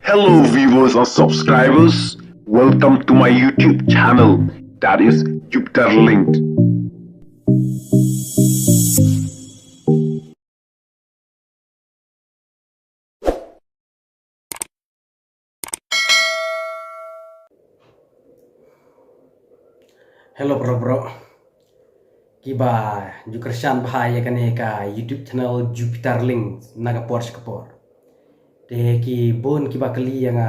Hello, viewers or subscribers. Welcome to my YouTube channel, that is Jupiter Linked. Hello bro, kiba jukersan bahaya kane ka YouTube channel Jupiter Links naga Porsche kapor. Te ki bon kiba kali yang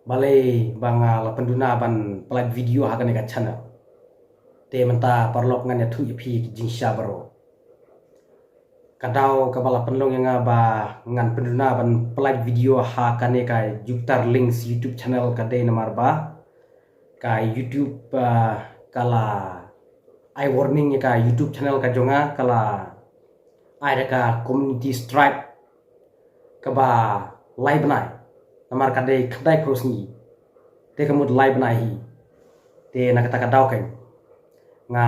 balai banga la penduna ban pelat video hakane ka channel. Te menta parlok ngan ya thu pi jingsha bro. Kadau kabala penlong yang ba ngan penduna ban pelat video hakane ka Jupiter Links YouTube channel kade namar ba ka YouTube kala I warning ya ka YouTube channel ka jonga kala ai ka community strike ka ba live nai namar ka dei khdai prosni te kamut live nai hi te na kata ka dau kan nga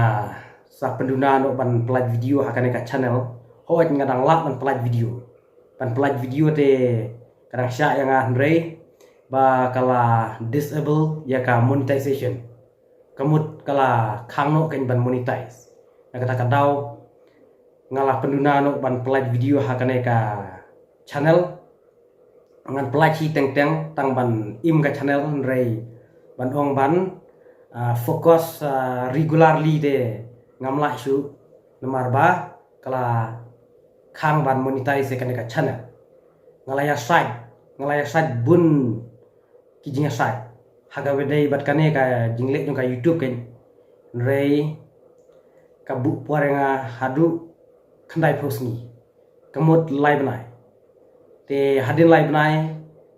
sa penduna no ban pelat video hakane ka channel hoat ngadang lak ban pelat video te kadang sya yang andre ba kala disable ya ka monetization kamut kala khangno kan ban monetize na kata kadau ngalah penduna no ban pelat video hakane ka channel ngan pelat hi teng tang ban im ka channel rei ban ong ban fokus regularly de ngamla isu nomor ba kala khang ban monetize kan ka channel ngalaya site bun kijinga site haga wedai bat kane ka jinglek ka YouTube kan rei ka bu puarenga hadu khandai prosni kamut live nai te hadin live nai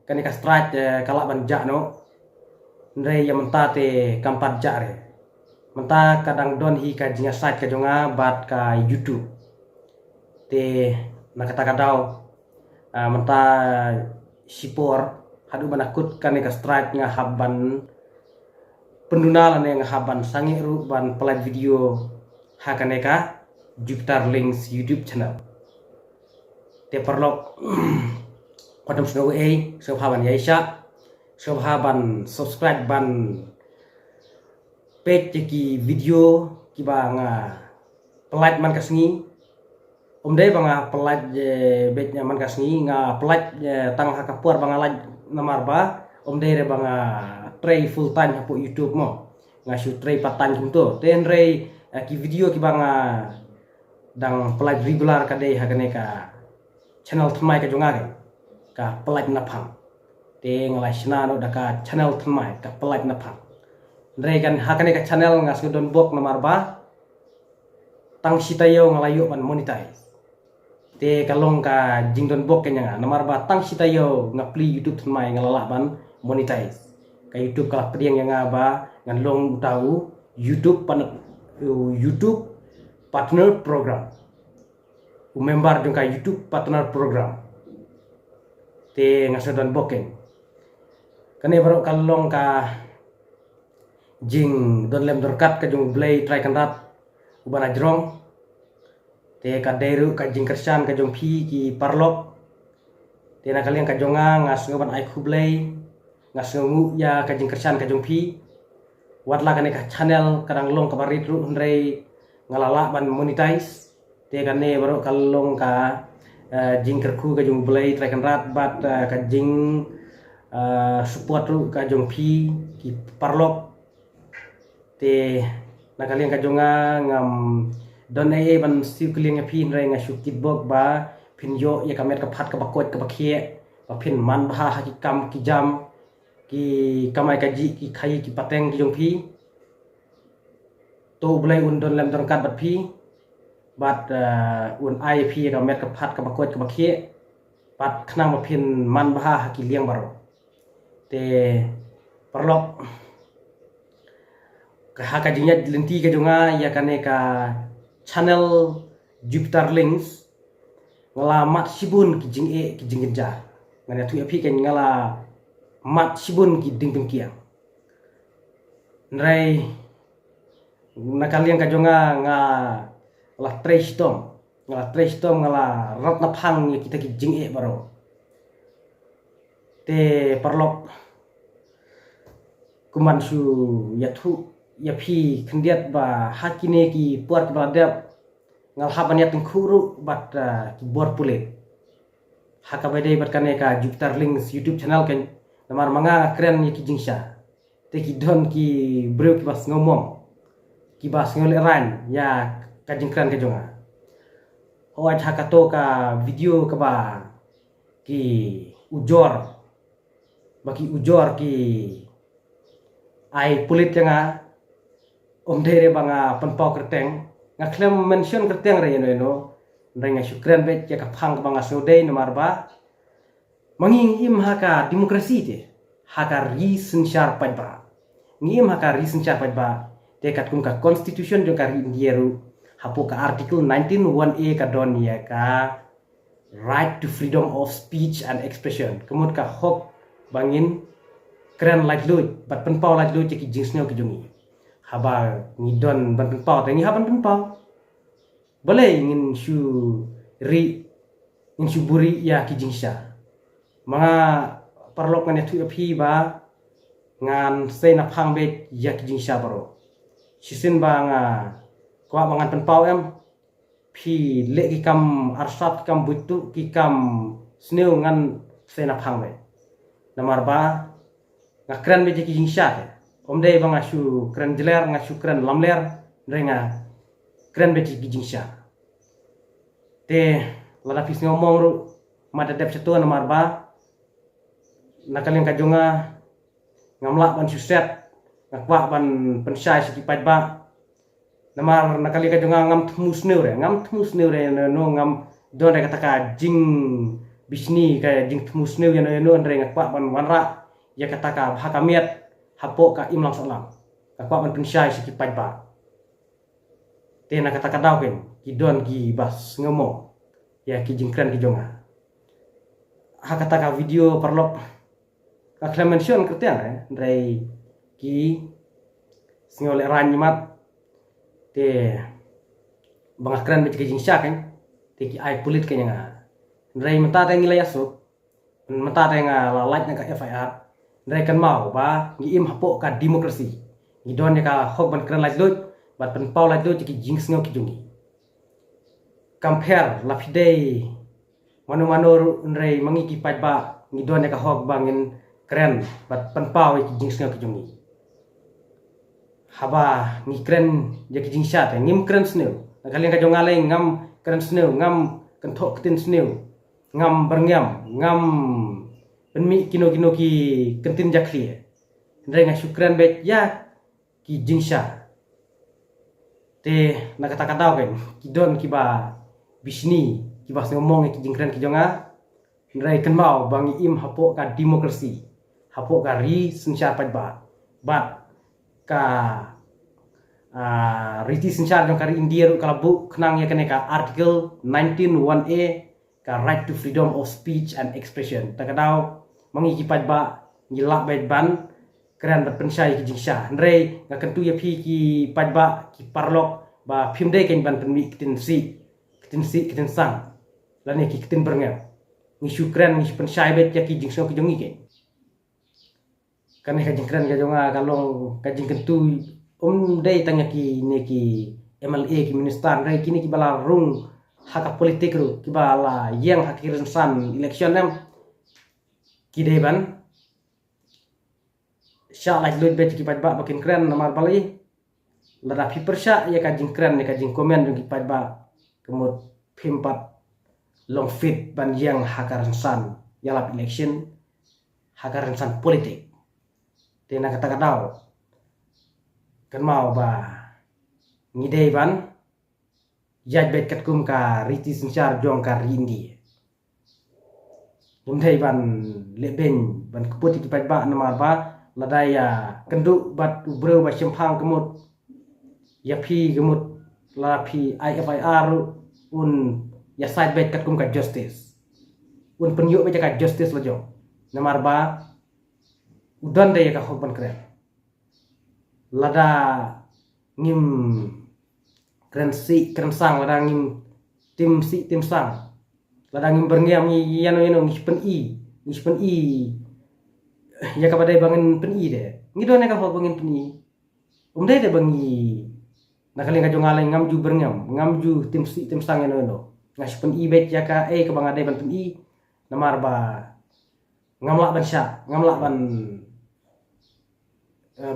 kane ka strike kala ban ja no rei yang menta te kampat ja re menta kadang don hi ka jinga site ka jonga bat ka YouTube te na kata kadau menta sipor hadu manakut kane ka strike nga haban penduna lan yang haban sangi ru ban pelat video hakane ka Jupiter Links YouTube channel te perlok padam snow so haban yaisha so haban subscribe ban page ki video ki banga pelat man kasngi dei banga pelat betnya man kasngi nga pelat tang hakapur banga laj namar ba dei re banga tray full time hapo YouTube mo nga shoot tray patan kunto ten rei ki video ki banga dang pelat regular ka dei hakane ka channel thamai ka jonga ka pelat naphang te ngalai sna no daka channel thamai ka pelat naphang rei kan hakane ka channel nga sudon bok namar ba tang sitayo ngalayo ban monetize te kalong ka jingdon bok kenya namar ba tang sitayo ngapli YouTube thamai ngalala ban monetize ka YouTube kala priang yang ba ngan long tahu YouTube partner program member jong ka YouTube partner program te ngasodon boken kane baru kalong ka jing don lem dorkat ka jong blay try kan rap ubana jrong te ka deru ka jing kersan ka jong pi ki parlok te na kalian ka jonga ngas ngoban ai kublay ngas ngu ya ka jing kersan ka jong pi watla kane ka channel kadang long ka barit ru ndrei ngalala ban monetize te kane baru kalong ka jing kerku ka jong blay try kan rat bat ka jing support ru ka jong pi ki parlok te na kalian ka jonga ngam don ai ban siu kliang ya pin re nga shukit bok ba pin yo ya kamet ka phat ka bakot ka bakhie ba pin man ba ha ki kam ki jam ki kamai ka ji ki khai ki pateng ki jong phi to blai un don lam don kat bat phi bat un ai phi ka met ka phat ka bakot ka bakhie pat khnang ba pin man ba ha ki liang baro te perlok ka ha ka jinya lenti ka jonga ya kane ka channel Jupiter Links ngala sibun ki jing genja ngana tu api kan ngala sibun ki ding kiang nrai na kalian ka jonga nga la trash tom ngala rat na phang kita ki jing baro te perlok kumanshu yathu yapi kendiat ba hakine ki puat baladap ngal haban yat khuru bat ki bor pulit haka bade bat kane ka Jupiter Links YouTube channel kan namar manga keren ki jingsha te ki don ki bro ki bas ngomong ki bas ngol ran ya ka jingkran ka jonga hoat haka to ka video ka ba ki ujor baki ujor ki ai pulit nga dere banga penpau kerteng ngaklem mention kerteng re no renga syukran bet ya kapang banga sodei nomar ba manging im haka demokrasi te haka reason syar ba ngim haka reason syar ba dekat kum ka constitution jong kari indieru hapo ka article 19(1)(a) ka don ya ka right to freedom of speech and expression kemut ka hok bangin keren like lu bat penpau like lu ceki jingsnyo ke jungi haba ngidon ban penpau tengi haban penpau boleh ingin shu buri ya ki jingsha mga parlok ngane tu api ba ngan sei na phang bet ya ki jingsha baro sisin ba nga kwa bangan penpau em phi le ki kam arsat kam butu ki kam sneu ngan sei na phang bet namar ba ngakran be ki jingsha te omdei banga shu kren jeler nga shu kren lamler renga kren be ki jingsha te lada pis ngomong ru mata dep setu namar ba nakaleng ka jonga ngamla ban suset ngakwa ban pensai siki pat ba namar nakali ka jonga ngam tmus neu re no ngam don re kata jing bisni ka jing tmus neu ya no re ngakwa ban wanra ya kata ka hakamiat hapo ka imlang salam ngakwa ban pensai siki pat ba te na kata daw ken ki don ki bas ngomong ya ki jingkran ki jonga hakata ka video perlok ka mention kertian re ki singole ranyimat te bangakran be ki jingsha kan te ki ai pulit kanya nga re mata te ngilay asuk mata te nga like na ka FIR re kan mau ba ngiim hapo ka demokrasi ngidon ya ka hok ban kran like lut bat penpau like lut ki jings ngo ki jungi compare lapidei manu re mangi ki pat ba ngidon ya ka hok bangin keren bat penpau ki jings ngo ki jungi haba ni keren ya ki jingsha te ngim keren sneu nakali ka jongale ngam keren sneu ngam kenthok tin sneu ngam berngam ngam penmi kino ki kentin jakli renga syukran bet ya ki jingsha te nakata daw kan ki don ki ba bisni ki bas ngomong ki jingkran ki jonga rai kan mau bangi im hapo ka demokrasi hapo ka ri sensyar pat ba bat ka riti sensyar jong kari india ru kala bu kenang ya kene ka article 19(1)(a) ka right to freedom of speech and expression takadaw mangi ki pat ba ngilak bet ban keren bat pensai ki jingsha ndrei ngakan tu ya phi ki pat ba ki parlok ba phimde ken ban penmi kitin sang lani ki kitin berngam ni syukran ni pensai bet ya ki jingsho ki jongi ke kan ka jingkran ka jonga kalong ka jingkentu dei tanya ki ne ki MLA ki minister ndrei kini ki bala rung hak politik ru ki bala yang hakiran san election em kideban sya like lut bet ki pat ba makin keren namar bali lada pi persya ya ka jing keren ya ka jing komen ki pat ba kemut pimpat long fit ban yang hakaran san yalap election hakaran san politik tena kata daw kan mau ba ngidei ban jaj bet kat kum ka riti sensyar jong ka rindi Umdai ban leben ban keputi ki pat ba namar ba ladaya kenduk bat ubreu ba sempang kemut ya phi kemut la phi IFIR un ya side bet kat kum ka justice un penyuk ba ka justice lojo namar ba udan de ka hok ban kren lada ngim kren sang lada ngim tim sang ladang berngam ni yano ngispen i ya kabadai bangin peni de ngido ne ka ho bangin peni dai de bangi nakaling ka jongalay ngam ju ngam ju tim sang no ngas peni bet ya ka ka bangadai ban peni namar ba ngamla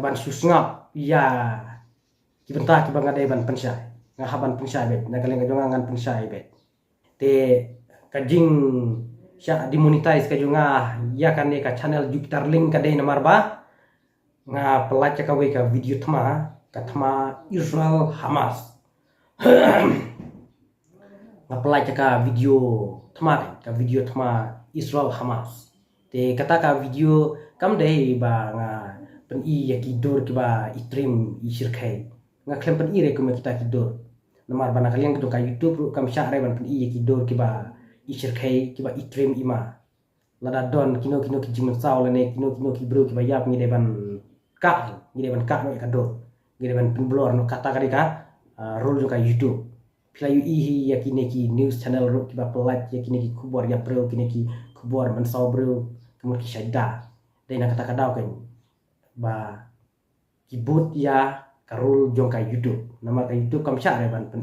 ban susngap ya kibenta ki bangadai ban pensai ngahaban pensai bet nakaling ka jongangan pensai bet te kajing sya dimonetize ka jonga ya kan ka channel Jupiter link ka dei namar ba nga pelaca ka we ka video thma Israel Hamas nga pelaca ka video thma Israel Hamas te kata ka video kam dei ba nga pen ya ki dor ki ba itrim i shirkai nga klem pen re kuma kita ki dor namar ba nakalian ka YouTube kam sya re ban pen ya ki dor ki ba i shirkai ki ba itrim ima lada don kino ki jimen saw lene kino ki bro ki ba yap ngi deban ka no ka dor ngi deban pen blor no kata ka role jo ka YouTube playu ihi ya kini ki news channel ro ki ba pelat ya kini ki kubor ya bro kini ki kubor man saw bro kemur ki syada dai na kata kadau kan ba kibut ya karul jong ka YouTube nama ka YouTube kam sya re ban pen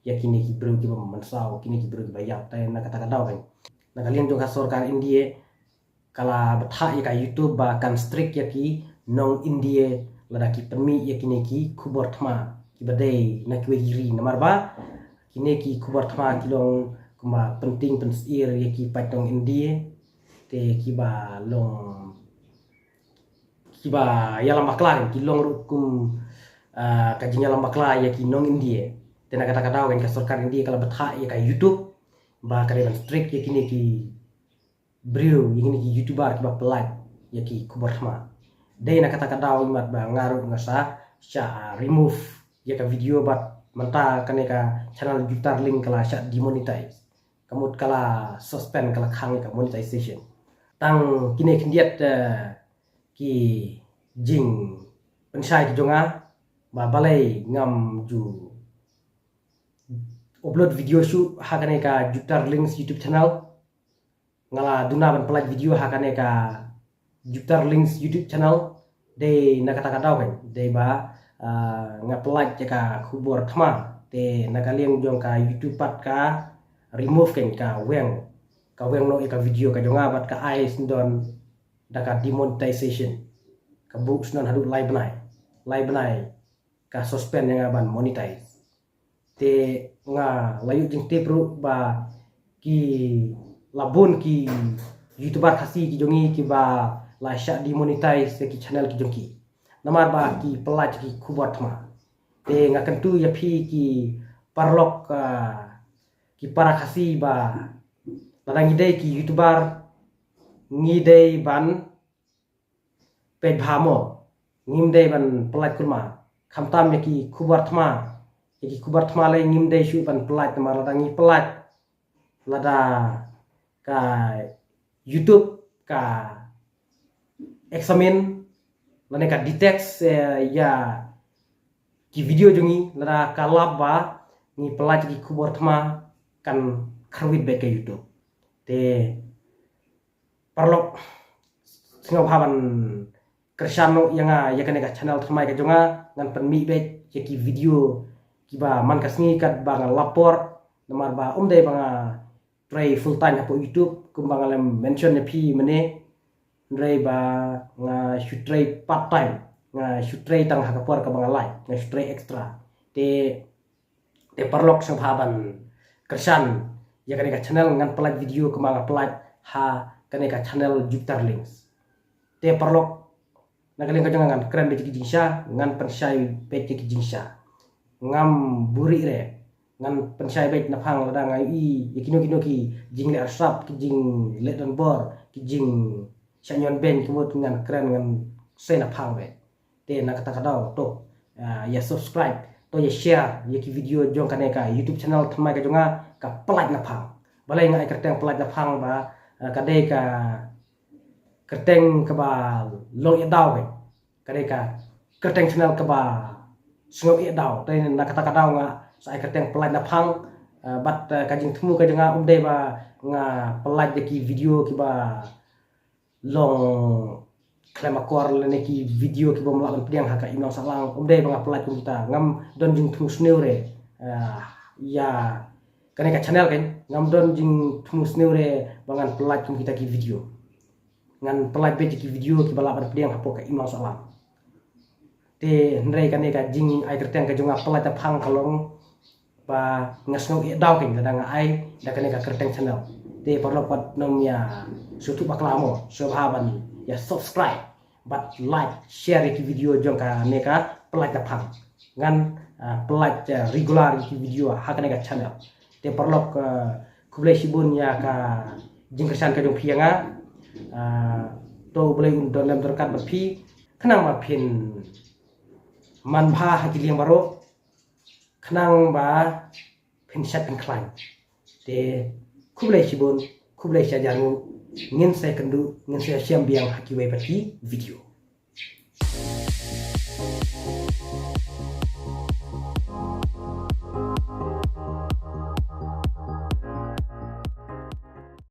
ya kini ki bro ki ba man saw kini ki bro ki ba yap dai na kata kadau kan na kalian jong ka sorkar India kala betha ya ka YouTube ba kan strict ya ki nong India lada ki permi ya kini ki kubor thma ki badai na ki hiri namar ba kini ki kubor thma ki long kuma penting pensir ya ki patong India te ki ba long ki ba ya lam bakla ki long kum kajinya lam bakla ya ki nong India te na kata kata kan ka sarkar India kala betha ya ka YouTube ba kare ban strict ya kini ki brio ya kini ki YouTuber ki ba pelat ya ki kubor thma dai na kata kata imat ba ngaru ngasa sya remove ya ka video bat manta kane ka channel Jupiter link kala sya demonetize kamut kala suspend kala khang ka monetization tang kini kendiat ki jing pensai ki jonga ba balai ngam ju upload video shu hakane ka Jupiter links YouTube channel ngala duna ban pelat video hakane ka Jupiter links YouTube channel de na kata kata kan de ba ngapelat ka kubor thma te nakaliang jong ka YouTube pat ka remove kan ka weng no ka video ka jonga bat ka eyes don daka demonetization ka books non hadu live benai ka suspend yang ban monetize te nga layu jing te pro ba ki labun ki YouTuber khasi ki jongi ki ba la sya demonetize ki channel ki jongki namar ba ki pelat ki kubat ma te nga kentu ya phi ki parlok ki para khasi ba ladang ide ki YouTuber ngidei ban ped bhamo ngimdei ban pelat kulma khamtam ya ki kubat ma le ngimdei shu ban pelat ma ladang ngi pelat lada ka YouTube ka examine lane ka detect ya ki video jongi lada ka laba ni pelat ki kubor thma kan kharwit be ka YouTube te parlok singaw haban kersano yang ya kan ka channel thmai ka jonga ngan permi be ya ki video ki ba man kasni kat ba lapor namar ba dai ba try full time apo YouTube kumbang alam mention ya pi mene ndrai ba nga should try part time nga should try tang hakapor ka bangalai nga should try extra te parlok sang haban kersan ya kan ka channel ngan pelat video kumang pelat ha kan ka channel Jupiter links te parlok nagaling ka jangan keren be jingsha ngan pensai be jingsha ngam buri re ngan pensai be na phang lada ngai kino ki jing le asap ki jing le don bor ki jing chanyon ben kumut ngan keren ngan se na phang be te na kata kadau to ya subscribe to ya share ya ki video jong kan ka YouTube channel thmai ka jonga ka pelat na phang balai ngai kerteng pelat na phang ba kadai ka kerteng ka ba lo ya daw be kadai ka kerteng channel ka ba sngau ya daw te na kata kadau nga sai kerteng pelat na phang bat kajing thmu ka jonga dei ba nga pelat de ki video ki ba long klaim akor lene ki video ki bom laban piang haka imang salang dei bang apply kita ngam don jing thus neure ya kane ka channel kan ngam don jing thus neure bangan pelaj kita ki video ngan pelaj be ki video ki balaban piang hapo ka imang salang te ndrei kane ka jing ai terteng ka junga pelaj ta phang kalong ba ngasngau i daw kan kadang ai da kane ka kerteng channel te perlu pat nom ya sutu baklamo sobhaban ya subscribe but like share ki video jong ka neka pelaj phang ngan pelaj regular ki video hakane ka channel te perlu kublai sibun ya ka jingkesan ka jong phianga to boleh undon dalam terkat berpi kenang ma pin man bha hakiliang baro kenang ba pin set pin klein te kublai sibun kublai sajaru ngin saya kendu ngin saya siam biang hakiwai pati video